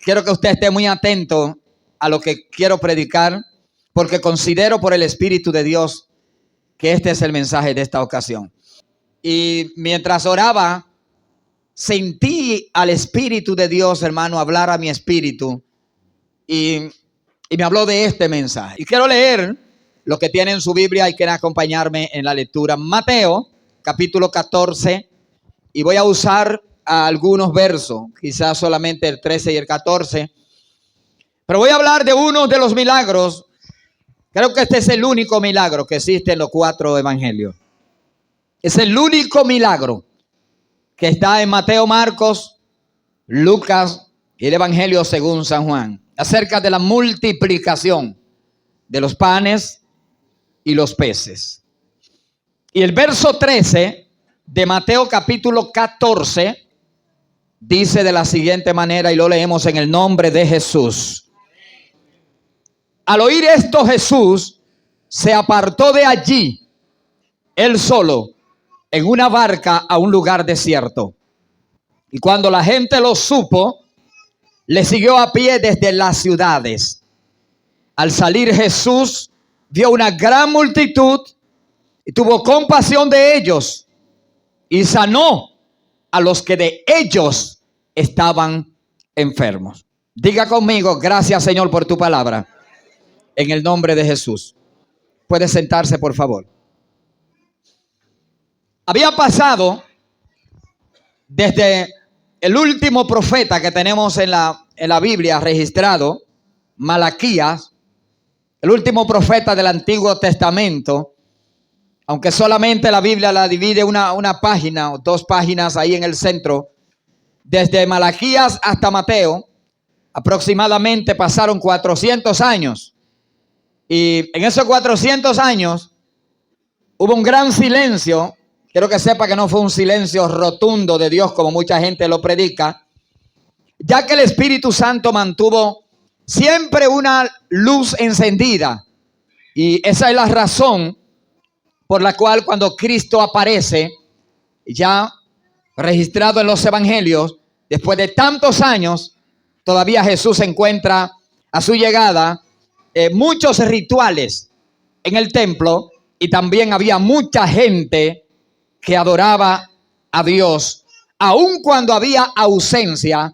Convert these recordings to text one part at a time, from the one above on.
quiero que usted esté muy atento a lo que quiero predicar, porque considero por el Espíritu de Dios que este es el mensaje de esta ocasión. Y mientras oraba, sentí al Espíritu de Dios, hermano, hablar a mi espíritu y me habló de este mensaje. Y quiero leer lo que tiene en su Biblia y quieren acompañarme en la lectura. Mateo, capítulo 14, y voy a usar algunos versos, quizás solamente el 13 y el 14. Pero voy a hablar de uno de los milagros. Creo que este es el único milagro que existe en los 4 evangelios. Es el único milagro que está en Mateo, Marcos, Lucas y el Evangelio según San Juan, acerca de la multiplicación de los panes y los peces. Y el verso 13 de Mateo capítulo 14 dice de la siguiente manera, y lo leemos en el nombre de Jesús. Al oír esto, Jesús se apartó de allí, él solo, en una barca a un lugar desierto. Y cuando la gente lo supo, le siguió a pie desde las ciudades. Al salir Jesús vio una gran multitud y tuvo compasión de ellos y sanó a los que de ellos estaban enfermos. Diga conmigo, gracias Señor por tu palabra. En el nombre de Jesús. Puede sentarse, por favor. Había pasado desde el último profeta que tenemos en la Biblia registrado, Malaquías, el último profeta del Antiguo Testamento, aunque solamente la Biblia la divide una página o 2 páginas ahí en el centro. Desde Malaquías hasta Mateo, aproximadamente pasaron 400 años. Y en esos 400 años hubo un gran silencio. Quiero que sepa que no fue un silencio rotundo de Dios como mucha gente lo predica, ya que el Espíritu Santo mantuvo siempre una luz encendida. Y esa es la razón por la cual cuando Cristo aparece, ya registrado en los evangelios, después de tantos años, todavía Jesús se encuentra a su llegada. Muchos rituales en el templo y también había mucha gente que adoraba a Dios, aun cuando había ausencia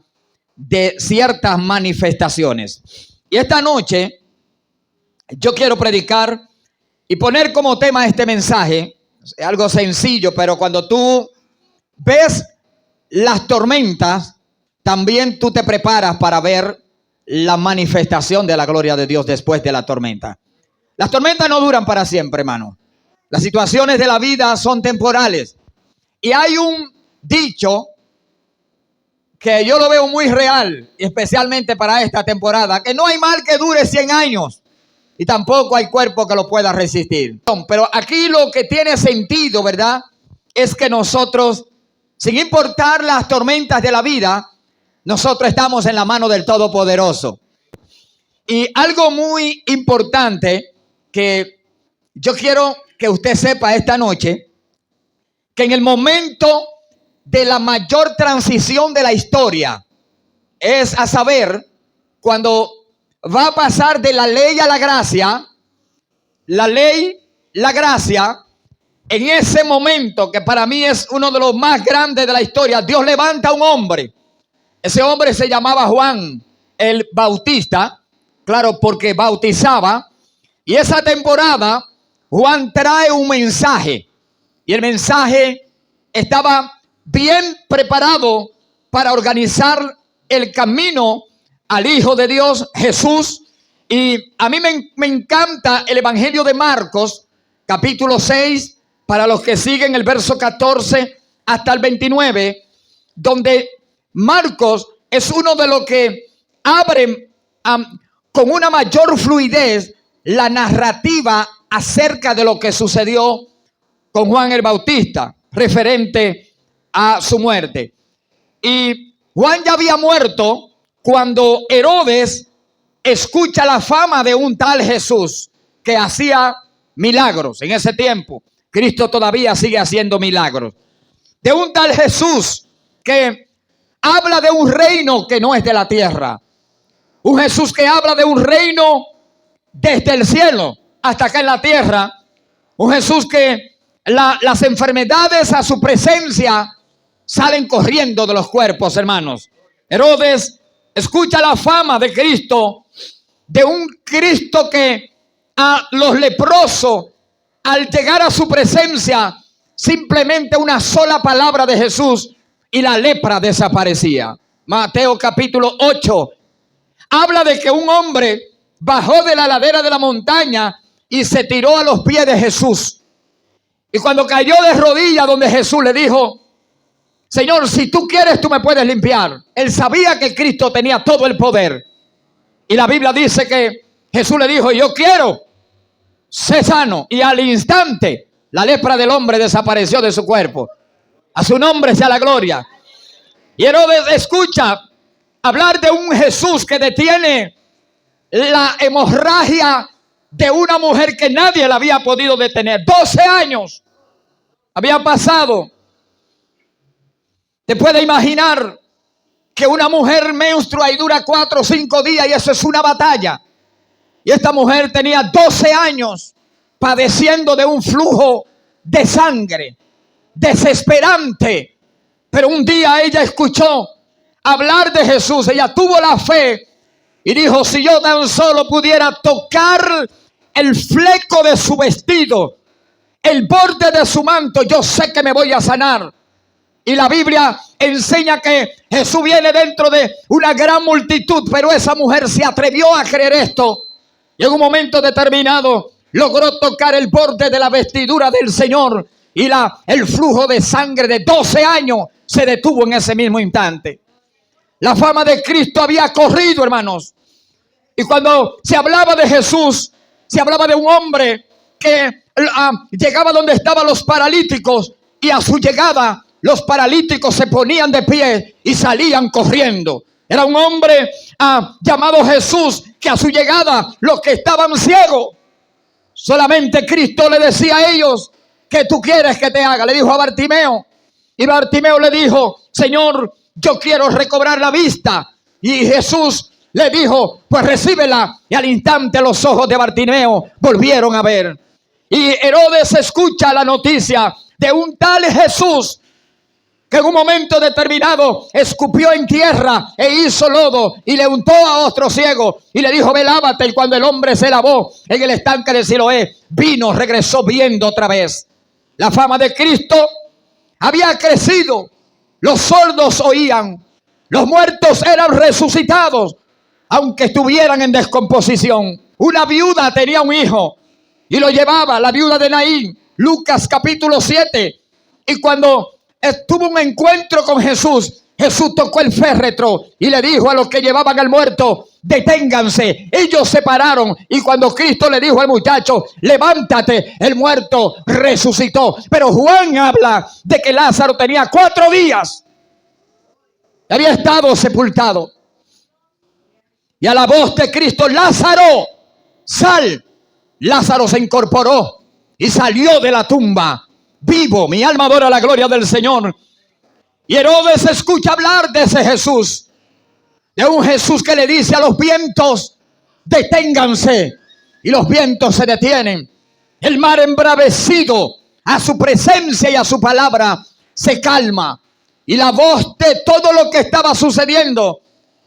de ciertas manifestaciones. Y esta noche yo quiero predicar y poner como tema este mensaje, algo sencillo, pero cuando tú ves las tormentas, también tú te preparas para ver la manifestación de la gloria de Dios después de la tormenta. Las tormentas no duran para siempre, hermano. Las situaciones de la vida son temporales. Y hay un dicho que yo lo veo muy real, especialmente para esta temporada, que no hay mal que dure 100 años y tampoco hay cuerpo que lo pueda resistir. Pero aquí lo que tiene sentido, ¿verdad?, es que nosotros, sin importar las tormentas de la vida, nosotros estamos en la mano del Todopoderoso. Y algo muy importante que yo quiero que usted sepa esta noche, que en el momento de la mayor transición de la historia, es a saber, cuando va a pasar de la ley a la gracia, la ley, la gracia, en ese momento que para mí es uno de los más grandes de la historia, Dios levanta a un hombre. Ese hombre se llamaba Juan el Bautista, claro, porque bautizaba. Y esa temporada Juan trae un mensaje. Y el mensaje estaba bien preparado para organizar el camino al Hijo de Dios, Jesús. Y a mí me encanta el Evangelio de Marcos, capítulo 6, para los que siguen el verso 14 hasta el 29, donde Marcos es uno de los que abren con una mayor fluidez la narrativa acerca de lo que sucedió con Juan el Bautista, referente a su muerte. Y Juan ya había muerto cuando Herodes escucha la fama de un tal Jesús que hacía milagros. En ese tiempo, Cristo todavía sigue haciendo milagros. De un tal Jesús que habla de un reino que no es de la tierra. Un Jesús que habla de un reino desde el cielo hasta acá en la tierra. Un Jesús que las enfermedades a su presencia salen corriendo de los cuerpos, hermanos. Herodes escucha la fama de Cristo, de un Cristo que a los leprosos, al llegar a su presencia, simplemente una sola palabra de Jesús y la lepra desaparecía. Mateo capítulo 8 habla de que un hombre bajó de la ladera de la montaña y se tiró a los pies de Jesús. Y cuando cayó de rodillas donde Jesús le dijo: Señor, si tú quieres, tú me puedes limpiar. Él sabía que Cristo tenía todo el poder. Y la Biblia dice que Jesús le dijo: yo quiero, sé sano. Y al instante la lepra del hombre desapareció de su cuerpo. A su nombre sea la gloria. Y Herodes escucha hablar de un Jesús que detiene la hemorragia de una mujer que nadie la había podido detener. 12 años había pasado. Te puede imaginar que una mujer menstrua y dura 4 o 5 días, y eso es una batalla. Y esta mujer tenía 12 años padeciendo de un flujo de sangre desesperante. Pero un día ella escuchó hablar de Jesús. Ella tuvo la fe y dijo: si yo tan solo pudiera tocar el fleco de su vestido, el borde de su manto, yo sé que me voy a sanar. Y la Biblia enseña que Jesús viene dentro de una gran multitud, pero esa mujer se atrevió a creer esto. Y en un momento determinado logró tocar el borde de la vestidura del Señor. Y el flujo de sangre de 12 años se detuvo en ese mismo instante. La fama de Cristo había corrido, hermanos. Y cuando se hablaba de Jesús, se hablaba de un hombre que llegaba donde estaban los paralíticos, y a su llegada los paralíticos se ponían de pie y salían corriendo. Era un hombre llamado Jesús, que a su llegada los que estaban ciegos, solamente Cristo le decía a ellos: ¿qué tú quieres que te haga? Le dijo a Bartimeo. Y Bartimeo le dijo: Señor, yo quiero recobrar la vista. Y Jesús le dijo: pues recíbela. Y al instante los ojos de Bartimeo volvieron a ver. Y Herodes escucha la noticia de un tal Jesús, que en un momento determinado escupió en tierra e hizo lodo y le untó a otro ciego y le dijo: ve, lávate. Y cuando el hombre se lavó en el estanque de Siloé, regresó viendo otra vez. La fama de Cristo había crecido. Los sordos oían, los muertos eran resucitados, aunque estuvieran en descomposición. Una viuda tenía un hijo y lo llevaba, la viuda de Naín, Lucas capítulo 7. Y cuando tuvo un encuentro con Jesús, Jesús tocó el féretro y le dijo a los que llevaban al muerto: deténganse. Ellos se pararon, y cuando Cristo le dijo al muchacho: levántate, el muerto resucitó. Pero Juan habla de que Lázaro tenía 4 días, había estado sepultado, y a la voz de Cristo: Lázaro, sal. Lázaro se incorporó y salió de la tumba vivo. Mi alma adora la gloria del Señor. Y Herodes escucha hablar de ese Jesús, de un Jesús que le dice a los vientos: deténganse, y los vientos se detienen. El mar, embravecido a su presencia y a su palabra, se calma. Y la voz de todo lo que estaba sucediendo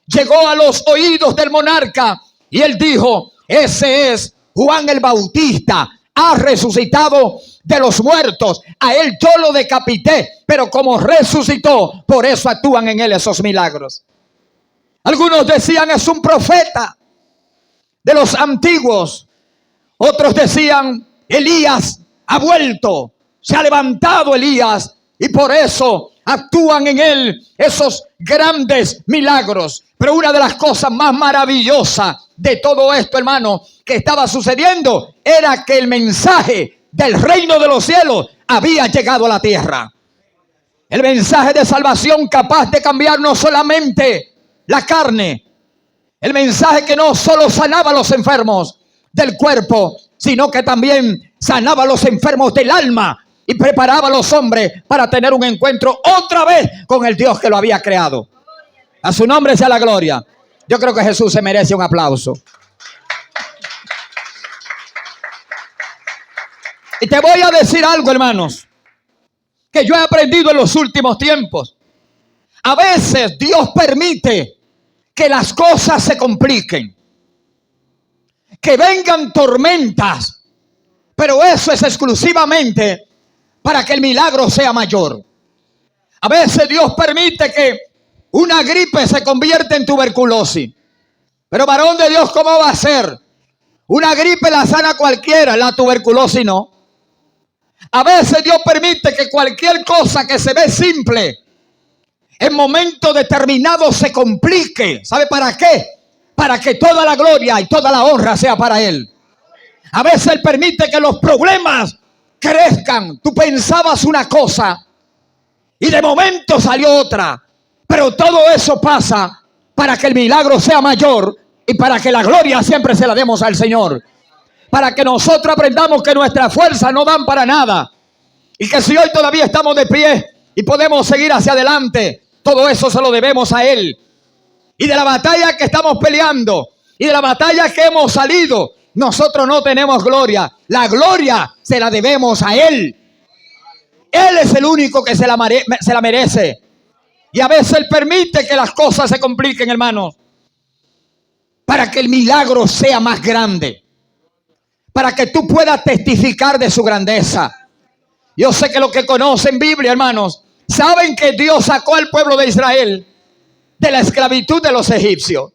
llegó a los oídos del monarca, y él dijo: ese es Juan el Bautista, ha resucitado de los muertos. A él yo lo decapité, pero como resucitó, por eso actúan en él esos milagros. Algunos decían: es un profeta de los antiguos. Otros decían: Elías ha vuelto, se ha levantado Elías, y por eso actúan en él esos grandes milagros. Pero una de las cosas más maravillosas de todo esto, hermano, que estaba sucediendo, era que el mensaje del reino de los cielos había llegado a la tierra. El mensaje de salvación capaz de cambiar no solamente la carne, el mensaje que no solo sanaba a los enfermos del cuerpo, sino que también sanaba a los enfermos del alma y preparaba a los hombres para tener un encuentro otra vez con el Dios que lo había creado. A su nombre sea la gloria. Yo creo que Jesús se merece un aplauso. Y te voy a decir algo, hermanos, que yo he aprendido en los últimos tiempos. A veces Dios permite que las cosas se compliquen, que vengan tormentas, pero eso es exclusivamente para que el milagro sea mayor. A veces Dios permite que una gripe se convierta en tuberculosis. Pero varón de Dios, ¿cómo va a ser? Una gripe la sana cualquiera, la tuberculosis no. A veces Dios permite que cualquier cosa que se ve simple, en momentos determinados se complique. ¿Sabe para qué? Para que toda la gloria y toda la honra sea para Él. A veces Él permite que los problemas crezcan. Tú pensabas una cosa y de momento salió otra. Pero todo eso pasa para que el milagro sea mayor y para que la gloria siempre se la demos al Señor. Para que nosotros aprendamos que nuestras fuerzas no dan para nada. Y que si hoy todavía estamos de pie y podemos seguir hacia adelante, todo eso se lo debemos a Él. Y de la batalla que estamos peleando y de la batalla que hemos salido, nosotros no tenemos gloria. La gloria se la debemos a Él. Él es el único que se la merece. Y a veces Él permite que las cosas se compliquen, hermanos, para que el milagro sea más grande, para que tú puedas testificar de su grandeza. Yo sé que los que conocen Biblia, hermanos, saben que Dios sacó al pueblo de Israel de la esclavitud de los egipcios.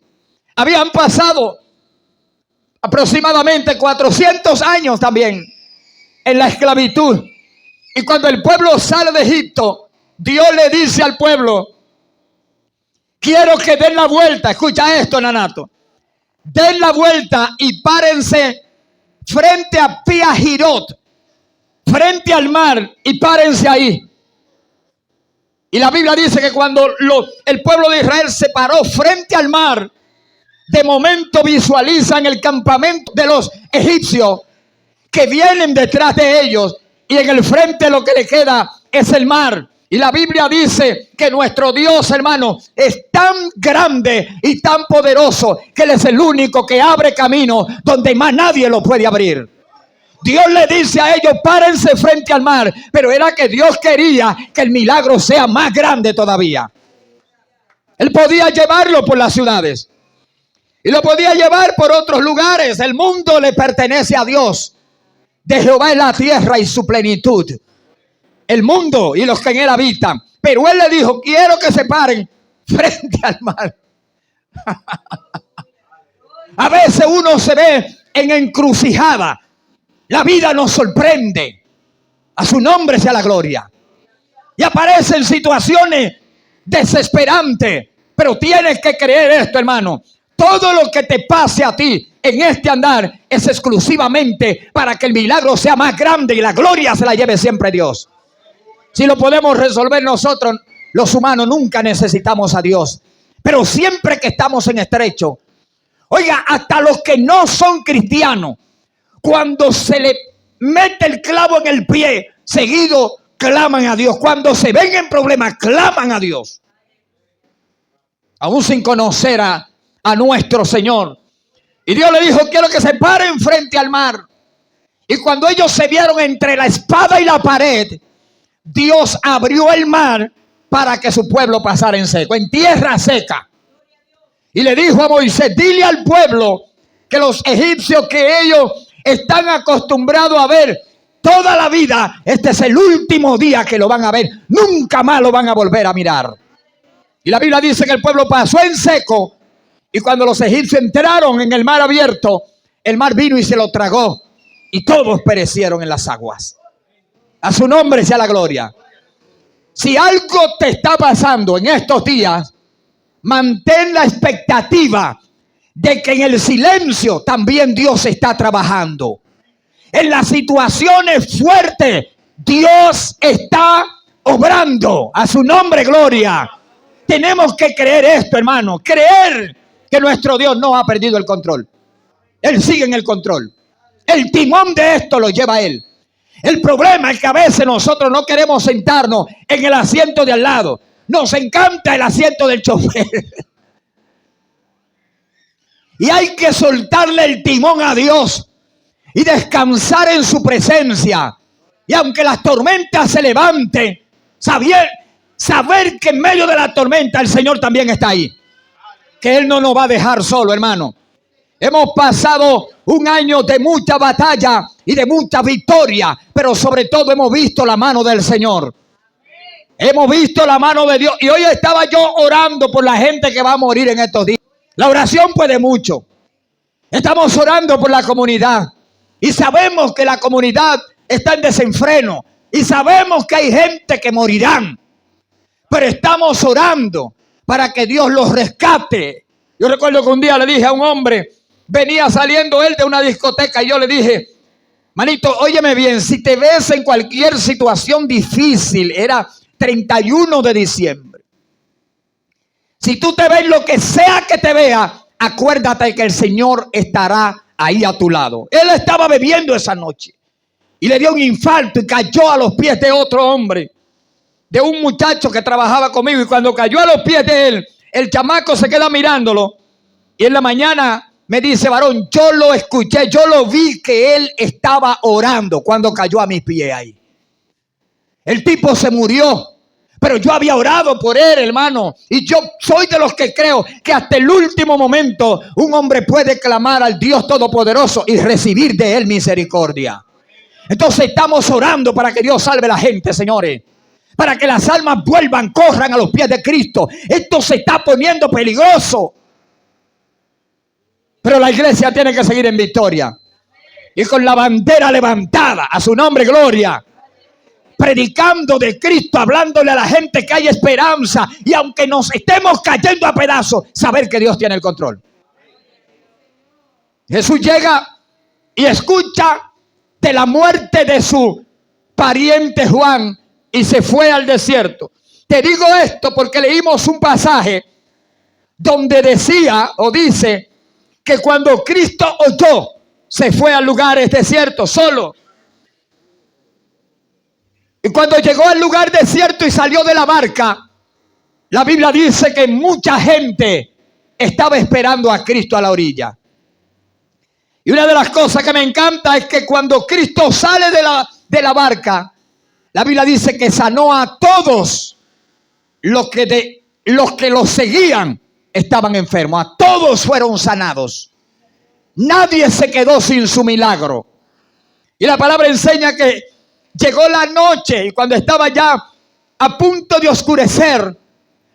Habían pasado aproximadamente 400 años también en la esclavitud. Y cuando el pueblo sale de Egipto, Dios le dice al pueblo: quiero que den la vuelta. Escucha esto, Nanato. Den la vuelta y párense frente a Pi-Hahirot, frente al mar, y párense ahí. Y la Biblia dice que cuando el pueblo de Israel se paró frente al mar, de momento visualizan el campamento de los egipcios que vienen detrás de ellos, y en el frente lo que le queda es el mar. Y la Biblia dice que nuestro Dios, hermano, es tan grande y tan poderoso que Él es el único que abre camino donde más nadie lo puede abrir. Dios le dice a ellos: párense frente al mar. Pero era que Dios quería que el milagro sea más grande todavía. Él podía llevarlo por las ciudades y lo podía llevar por otros lugares. El mundo le pertenece a Dios. De Jehová es la tierra y su plenitud, el mundo y los que en él habitan. Pero Él le dijo: quiero que se paren frente al mar. A veces uno se ve en encrucijada. La vida nos sorprende. A su nombre sea la gloria. Y aparecen situaciones desesperantes. Pero tienes que creer esto, hermano. Todo lo que te pase a ti en este andar es exclusivamente para que el milagro sea más grande y la gloria se la lleve siempre Dios. Si lo podemos resolver nosotros, los humanos, nunca necesitamos a Dios. Pero siempre que estamos en estrecho, oiga, hasta los que no son cristianos, cuando se le mete el clavo en el pie, seguido claman a Dios. Cuando se ven en problemas, claman a Dios. Aún sin conocer a nuestro Señor. Y Dios le dijo: quiero que se paren frente al mar. Y cuando ellos se vieron entre la espada y la pared, Dios abrió el mar para que su pueblo pasara en seco, en tierra seca. Y le dijo a Moisés: dile al pueblo que los egipcios que ellos están acostumbrados a ver toda la vida, este es el último día que lo van a ver. Nunca más lo van a volver a mirar. Y la Biblia dice que el pueblo pasó en seco. Y cuando los egipcios entraron en el mar abierto, el mar vino y se lo tragó. Y todos perecieron en las aguas. A su nombre sea la gloria. Si algo te está pasando en estos días, mantén la expectativa de que en el silencio también Dios está trabajando. En las situaciones fuertes, Dios está obrando. A su nombre, gloria. Tenemos que creer esto, hermano. Creer que nuestro Dios no ha perdido el control. Él sigue en el control. El timón de esto lo lleva Él. El problema es que a veces nosotros no queremos sentarnos en el asiento de al lado. Nos encanta el asiento del chofer. Y hay que soltarle el timón a Dios y descansar en su presencia. Y aunque las tormentas se levanten, saber que en medio de la tormenta el Señor también está ahí. Que Él no nos va a dejar solo, hermano. Hemos pasado un año de mucha batalla y de mucha victoria, pero sobre todo hemos visto la mano del Señor. Hemos visto la mano de Dios. Y hoy estaba yo orando por la gente que va a morir en estos días. La oración puede mucho. Estamos orando por la comunidad. Y sabemos que la comunidad está en desenfreno. Y sabemos que hay gente que morirán. Pero estamos orando para que Dios los rescate. Yo recuerdo que un día le dije a un hombre, venía saliendo él de una discoteca, y yo le dije, manito, óyeme bien, si te ves en cualquier situación difícil, era 31 de diciembre. Si tú te ves lo que sea que te vea, acuérdate que el Señor estará ahí a tu lado. Él estaba bebiendo esa noche y le dio un infarto y cayó a los pies de otro hombre, de un muchacho que trabajaba conmigo. Y cuando cayó a los pies de él, el chamaco se queda mirándolo. Y en la mañana me dice, varón, yo lo escuché, yo lo vi que él estaba orando cuando cayó a mis pies ahí. El tipo se murió, pero yo había orado por él, hermano. Y yo soy de los que creo que hasta el último momento un hombre puede clamar al Dios Todopoderoso y recibir de él misericordia. Entonces estamos orando para que Dios salve a la gente, señores. Para que las almas vuelvan, corran a los pies de Cristo. Esto se está poniendo peligroso. Pero la iglesia tiene que seguir en victoria. Y con la bandera levantada, a su nombre, gloria. Predicando de Cristo, hablándole a la gente que hay esperanza. Y aunque nos estemos cayendo a pedazos, saber que Dios tiene el control. Jesús llega y escucha de la muerte de su pariente Juan y se fue al desierto. Te digo esto porque leímos un pasaje donde decía o dice que cuando Cristo oyó, se fue a lugares desiertos solo. Y cuando llegó al lugar desierto y salió de la barca, la Biblia dice que mucha gente estaba esperando a Cristo a la orilla. Y una de las cosas que me encanta es que cuando Cristo sale de la barca, la Biblia dice que sanó a todos los que lo seguían estaban enfermos. A todos fueron sanados. Nadie se quedó sin su milagro. Y la palabra enseña que llegó la noche y cuando estaba ya a punto de oscurecer,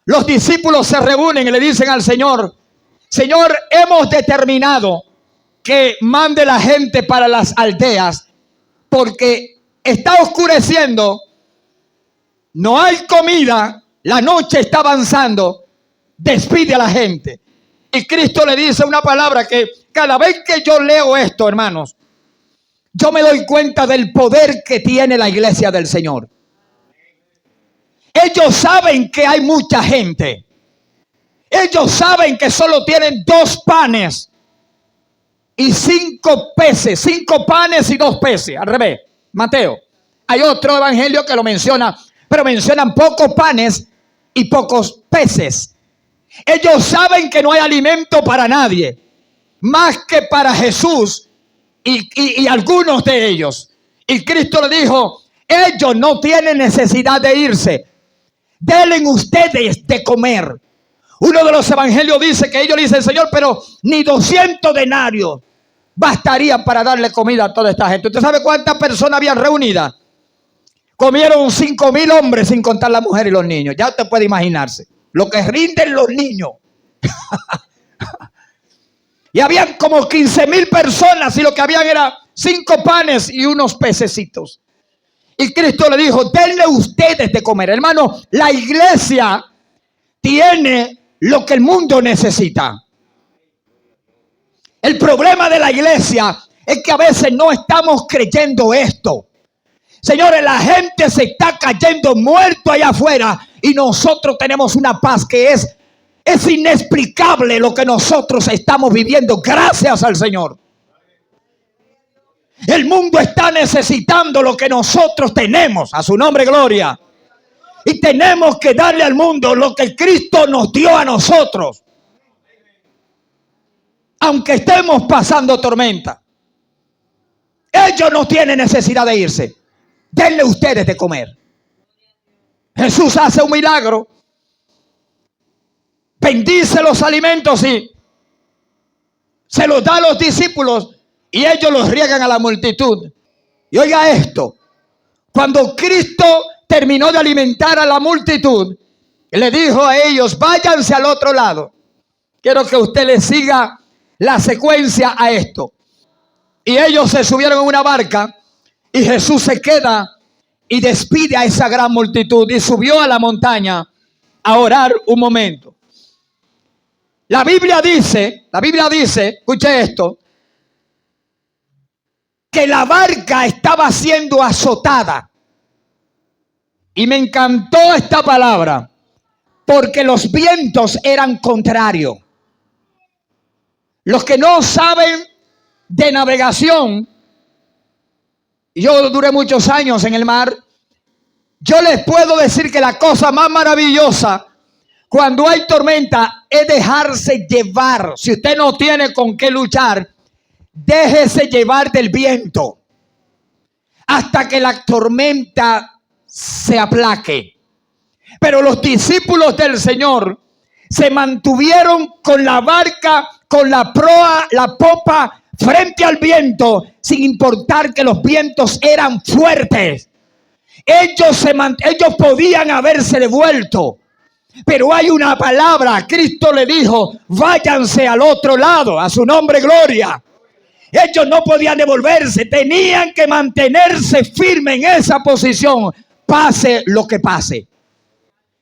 los discípulos se reúnen y le dicen al Señor, Señor, hemos determinado que mande la gente para las aldeas porque está oscureciendo, no hay comida, la noche está avanzando, despide a la gente. Y Cristo le dice una palabra que cada vez que yo leo esto, hermanos, yo me doy cuenta del poder que tiene la iglesia del Señor. Ellos saben que hay mucha gente. Ellos saben que solo tienen 2 panes y 5 peces. 5 panes y 2 peces. Al revés, Mateo. Hay otro evangelio que lo menciona, pero mencionan pocos panes y pocos peces. Ellos saben que no hay alimento para nadie, más que para Jesús y algunos de ellos. Y Cristo le dijo, ellos no tienen necesidad de irse. Denle ustedes de comer. Uno de los evangelios dice que ellos le dicen, Señor, pero ni 200 denarios bastarían para darle comida a toda esta gente. ¿Usted sabe cuántas personas habían reunidas? Comieron 5,000 hombres sin contar la mujer y los niños. Ya usted puede imaginarse lo que rinden los niños. Y habían como 15,000 personas y lo que habían era 5 panes y unos pececitos. Y Cristo le dijo, denle ustedes de comer. Hermano, la iglesia tiene lo que el mundo necesita. El problema de la iglesia es que a veces no estamos creyendo esto. Señores, la gente se está cayendo muerto allá afuera y nosotros tenemos una paz que es inexplicable lo que nosotros estamos viviendo. Gracias al Señor. El mundo está necesitando lo que nosotros tenemos. A su nombre, gloria. Y tenemos que darle al mundo lo que Cristo nos dio a nosotros. aunque estemos pasando tormenta. Ellos no tienen necesidad de irse. Denle ustedes de comer. Jesús hace un milagro. Bendice los alimentos y se los da a los discípulos y ellos los riegan a la multitud. Y oiga esto, cuando Cristo terminó de alimentar a la multitud, le dijo a ellos, váyanse al otro lado. Quiero que usted le siga la secuencia a esto. Y ellos se subieron en una barca y Jesús se queda y despide a esa gran multitud y subió a la montaña a orar un momento. La Biblia dice, escuche esto, que la barca estaba siendo azotada. Y me encantó esta palabra, porque los vientos eran contrarios. Los que no saben de navegación, yo duré muchos años en el mar, yo les puedo decir que la cosa más maravillosa cuando hay tormenta es dejarse llevar. Si usted no tiene con qué luchar, déjese llevar del viento hasta que la tormenta se aplaque. Pero los discípulos del Señor se mantuvieron con la barca, con la proa, la popa frente al viento, sin importar que los vientos eran fuertes. Ellos podían haberse devuelto, pero hay una palabra. Cristo le dijo, váyanse al otro lado, a su nombre gloria. Ellos no podían devolverse, tenían que mantenerse firmes en esa posición, pase lo que pase.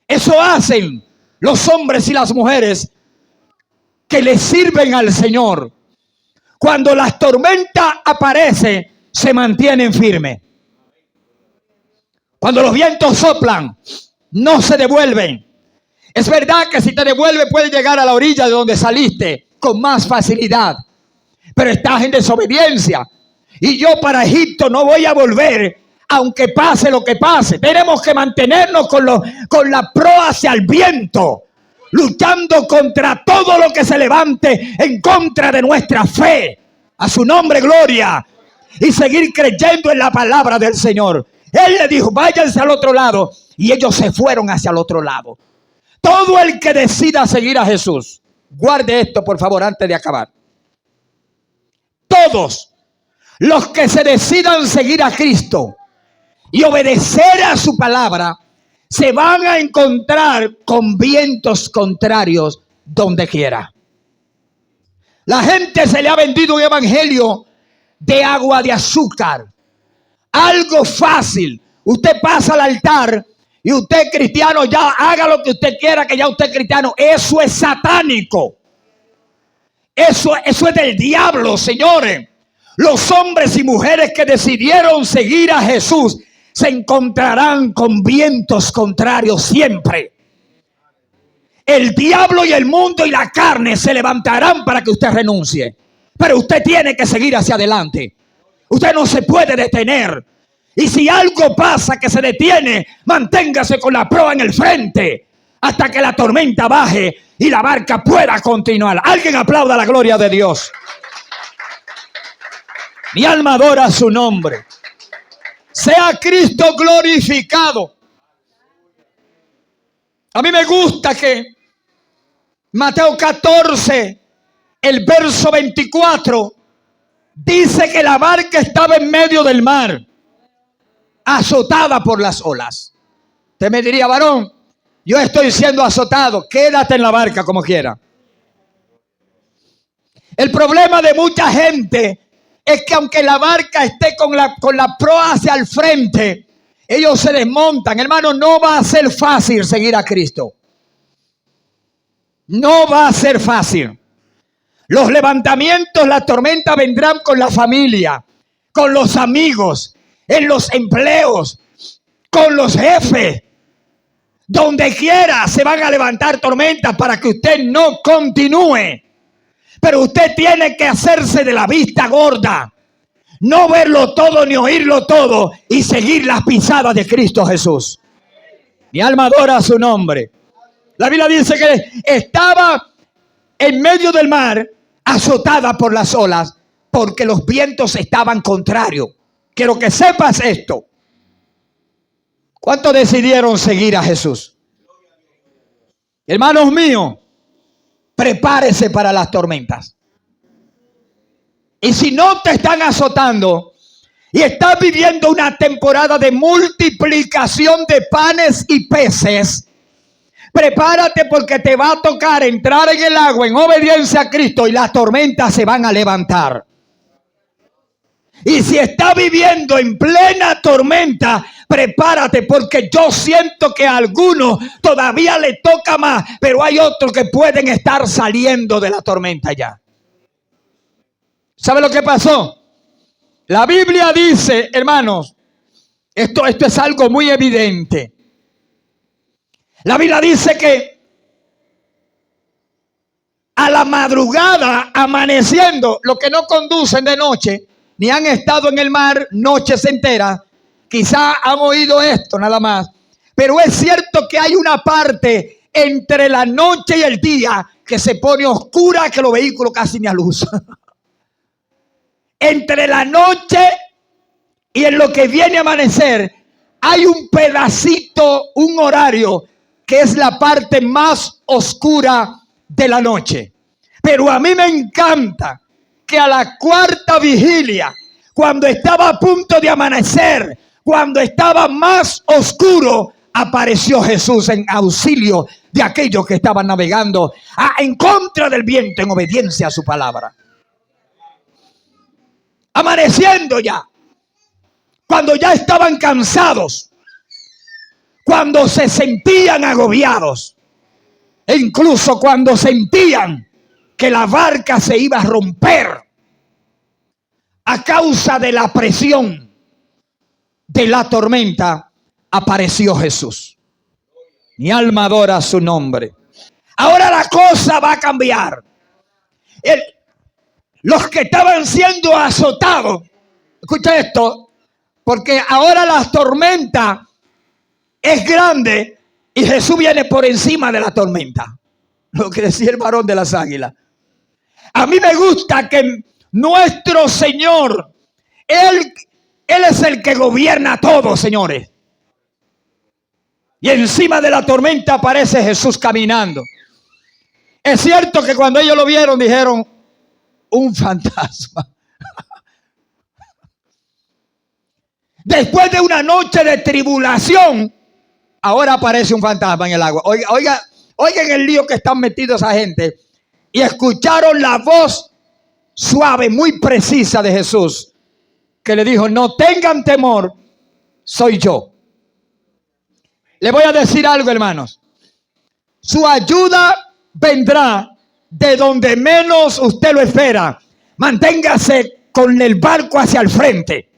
Eso hacen los hombres y las mujeres que le sirven al Señor. Cuando las tormentas aparecen, se mantienen firmes. Cuando los vientos soplan, no se devuelven. Es verdad que si te devuelve puedes llegar a la orilla de donde saliste con más facilidad, pero estás en desobediencia. Y yo para Egipto no voy a volver, aunque pase lo que pase. Tenemos que mantenernos con la proa hacia el viento, luchando contra todo lo que se levante en contra de nuestra fe. A su nombre gloria. Y seguir creyendo en la palabra del Señor. Él le dijo, váyanse al otro lado. Y ellos se fueron hacia el otro lado. Todo el que decida seguir a Jesús, guarde esto por favor antes de acabar. Todos los que se decidan seguir a Cristo y obedecer a su palabra, se van a encontrar con vientos contrarios donde quiera. La gente se le ha vendido un evangelio de agua de azúcar. Algo fácil. Usted pasa al altar y usted cristiano, ya haga lo que usted quiera, que ya usted es cristiano. Eso es satánico. Eso es del diablo, señores. Los hombres y mujeres que decidieron seguir a Jesús se encontrarán con vientos contrarios siempre. El diablo y el mundo y la carne se levantarán para que usted renuncie. Pero usted tiene que seguir hacia adelante. Usted no se puede detener. Y si algo pasa que se detiene, manténgase con la proa en el frente hasta que la tormenta baje y la barca pueda continuar. Alguien aplauda la gloria de Dios. Mi alma adora su nombre. Sea Cristo glorificado. A mí me gusta que Mateo 14, el verso 24, dice que la barca estaba en medio del mar, azotada por las olas. Usted me diría, varón, yo estoy siendo azotado. Quédate en la barca como quiera. El problema de mucha gente es que aunque la barca esté con la proa hacia el frente, ellos se desmontan. Hermano, no va a ser fácil seguir a Cristo. No va a ser fácil. Los levantamientos, las tormentas vendrán con la familia, con los amigos, en los empleos, con los jefes. Donde quiera se van a levantar tormentas para que usted no continúe. Pero usted tiene que hacerse de la vista gorda. No verlo todo ni oírlo todo y seguir las pisadas de Cristo Jesús. Mi alma adora su nombre. La Biblia dice que estaba en medio del mar, azotada por las olas, porque los vientos estaban contrarios. Quiero que sepas esto. ¿Cuántos decidieron seguir a Jesús? Hermanos míos, prepárese para las tormentas. Y si no te están azotando y estás viviendo una temporada de multiplicación de panes y peces, prepárate, porque te va a tocar entrar en el agua en obediencia a Cristo y las tormentas se van a levantar. Y si estás viviendo en plena tormenta, prepárate, porque yo siento que a algunos todavía le toca más, pero hay otros que pueden estar saliendo de la tormenta ya. ¿Sabe lo que pasó? La Biblia dice, hermanos, esto es algo muy evidente. La Biblia dice que a la madrugada, amaneciendo, los que no conducen de noche, ni han estado en el mar noches enteras, quizá han oído esto nada más, pero es cierto que hay una parte entre la noche y el día que se pone oscura, que los vehículos casi ni alumbran. Entre la noche y en lo que viene a amanecer, hay un pedacito, un horario, que es la parte más oscura de la noche. Pero a mí me encanta que a la cuarta vigilia, cuando estaba a punto de amanecer, cuando estaba más oscuro, apareció Jesús en auxilio de aquellos que estaban navegando en contra del viento, en obediencia a su palabra. Amaneciendo ya, cuando ya estaban cansados, cuando se sentían agobiados, e incluso cuando sentían que la barca se iba a romper a causa de la presión de la tormenta, apareció Jesús. Mi alma adora su nombre. Ahora la cosa va a cambiar. Los que estaban siendo azotados, escucha esto, porque ahora la tormenta es grande y Jesús viene por encima de la tormenta. Lo que decía el varón de las águilas. A mí me gusta que nuestro Señor, Él es el que gobierna todo, señores. Y encima de la tormenta aparece Jesús caminando. Es cierto que cuando ellos lo vieron dijeron, un fantasma. Después de una noche de tribulación, ahora aparece un fantasma en el agua. Oigan el lío que están metidos esa gente. Y escucharon la voz suave, muy precisa de Jesús, que le dijo, no tengan temor, soy yo. Le voy a decir algo, hermanos. Su ayuda vendrá de donde menos usted lo espera. Manténgase con el barco hacia el frente.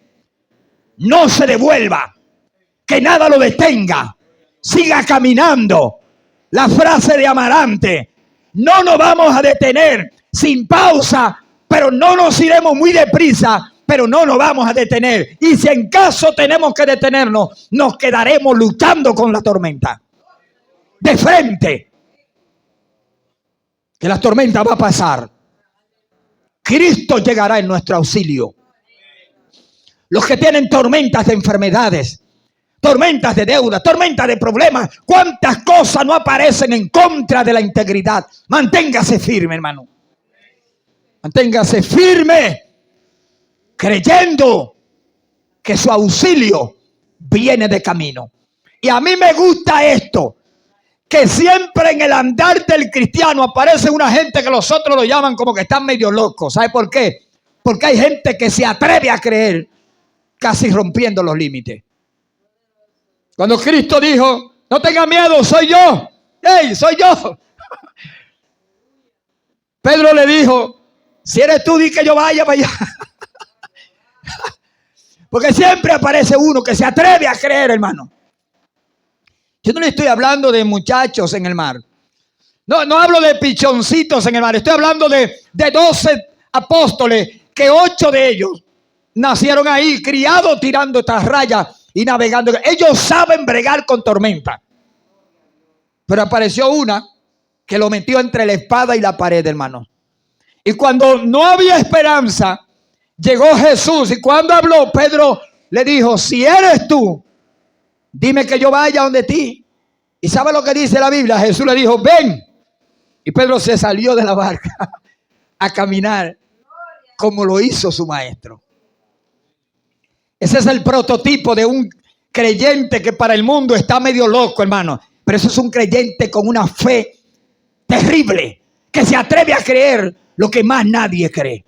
No se devuelva. Que nada lo detenga. Siga caminando. La frase de Amarante. No nos vamos a detener. Sin pausa. Pero no nos iremos muy deprisa. Pero no nos vamos a detener. Y si en caso tenemos que detenernos, nos quedaremos luchando con la tormenta. De frente. Que la tormenta va a pasar. Cristo llegará en nuestro auxilio. Los que tienen tormentas de enfermedades, tormentas de deuda, tormentas de problemas, cuántas cosas no aparecen en contra de la integridad. Manténgase firme, hermano. Manténgase firme, creyendo que su auxilio viene de camino. Y a mí me gusta esto, que siempre en el andar del cristiano aparece una gente que los otros lo llaman como que están medio locos. ¿Sabe por qué? Porque hay gente que se atreve a creer, casi rompiendo los límites. Cuando Cristo dijo, no tenga miedo, soy yo. ¡Ey, soy yo! Pedro le dijo, si eres tú, di que yo vaya para allá. Porque siempre aparece uno que se atreve a creer, hermano. Yo no le estoy hablando de muchachos en el mar. No hablo de pichoncitos en el mar. Estoy hablando de 12 apóstoles, que 8 de ellos nacieron ahí, criados tirando estas rayas y navegando. Ellos saben bregar con tormenta. Pero apareció una que lo metió entre la espada y la pared, hermano. Y cuando no había esperanza, llegó Jesús. Y cuando habló, Pedro le dijo, si eres tú, dime que yo vaya donde ti. ¿Y sabe lo que dice la Biblia? Jesús le dijo, ven. Y Pedro se salió de la barca a caminar como lo hizo su maestro. Ese es el prototipo de un creyente que para el mundo está medio loco, hermano. Pero eso es un creyente con una fe terrible, que se atreve a creer lo que más nadie cree.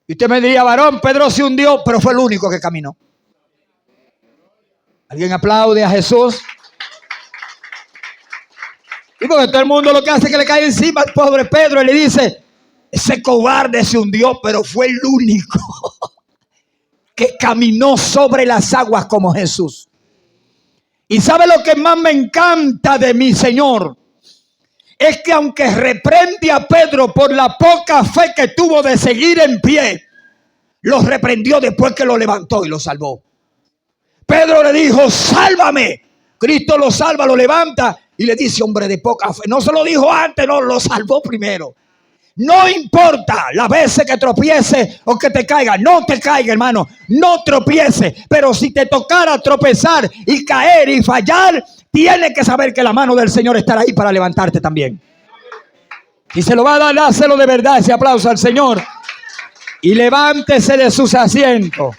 Y usted me diría, varón, Pedro se hundió, pero fue el único que caminó. ¿Alguien aplaude a Jesús? Y porque todo el mundo lo que hace es que le cae encima al pobre Pedro y le dice, ese cobarde se hundió, pero fue el único que caminó sobre las aguas como Jesús. Y ¿sabe lo que más me encanta de mi Señor? Es que aunque reprende a Pedro por la poca fe que tuvo de seguir en pie, lo reprendió después que lo levantó y lo salvó. Pedro le dijo, sálvame. Cristo lo salva, lo levanta y le dice, hombre de poca fe. No se lo dijo antes, no, lo salvó primero. No importa las veces que tropiece o que te caiga. No te caiga, hermano. No tropiece. Pero si te tocara tropezar y caer y fallar, tienes que saber que la mano del Señor estará ahí para levantarte también. Y se lo va a dar, dáselo de verdad ese aplauso al Señor. Y levántese de sus asientos.